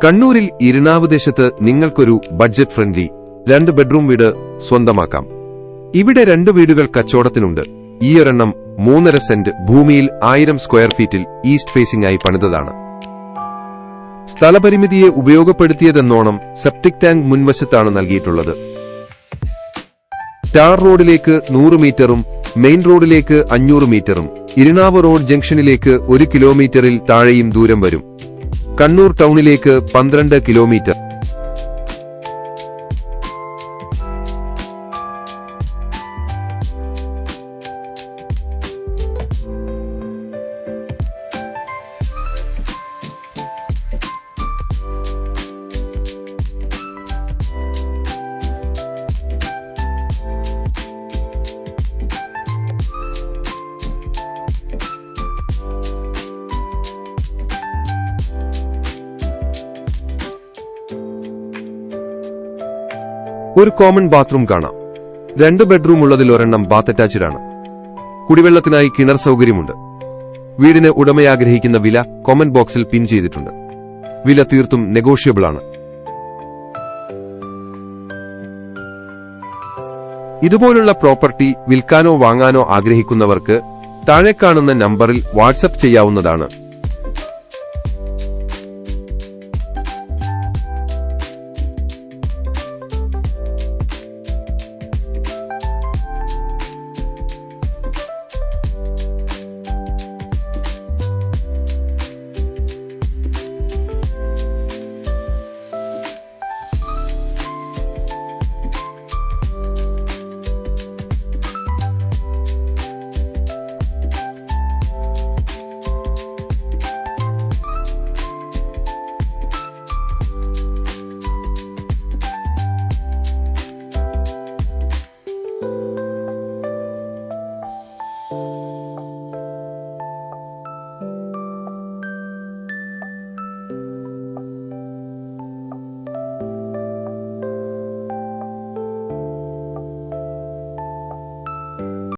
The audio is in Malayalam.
കണ്ണൂരിൽ ഇരിണാവ് ദേശത്ത് നിങ്ങൾക്കൊരു ബഡ്ജറ്റ് ഫ്രണ്ട്ലി 2 ബെഡ്റൂം വീട് സ്വന്തമാക്കാം. ഇവിടെ 2 വീടുകൾ കച്ചവടത്തിനുണ്ട്. ഈയൊരെണ്ണം 3.5 സെന്റ് ഭൂമിയിൽ 1000 സ്ക്വയർ ഫീറ്റിൽ ഈസ്റ്റ് ഫേസിംഗ് ആയി പണിതതാണ്. സ്ഥലപരിമിതിയെ ഉപയോഗപ്പെടുത്തിയതെന്നോണം സെപ്റ്റിക് ടാങ്ക് മുൻവശത്താണ് നൽകിയിട്ടുള്ളത്. ടാർ റോഡിലേക്ക് 100 മീറ്ററും മെയിൻ റോഡിലേക്ക് 500 മീറ്ററും ഇരിണാവ് റോഡ് ജംഗ്ഷനിലേക്ക് 1 കിലോമീറ്ററിൽ താഴെയും ദൂരം വരും. കണ്ണൂർ ടൗണിലേക്ക് 12 കിലോമീറ്റർ. ഒരു കോമൺ ബാത്റൂം കാണാം. 2 ബെഡ്റൂം ഉള്ളതിൽ ഒരെണ്ണം ബാത്ത് അറ്റാച്ച്ഡ് ആണ്. കുടിവെള്ളത്തിനായി കിണർ സൗകര്യമുണ്ട്. വീടിന് ഉടമയാഗ്രഹിക്കുന്ന വില കോമന്റ് ബോക്സിൽ പിൻ ചെയ്തിട്ടുണ്ട്. വില തീർത്തും നെഗോഷ്യബിൾ ആണ്. ഇതുപോലുള്ള പ്രോപ്പർട്ടി വിൽക്കാനോ വാങ്ങാനോ ആഗ്രഹിക്കുന്നവർക്ക് താഴെ കാണുന്ന നമ്പറിൽ വാട്സ്ആപ്പ് ചെയ്യാവുന്നതാണ്.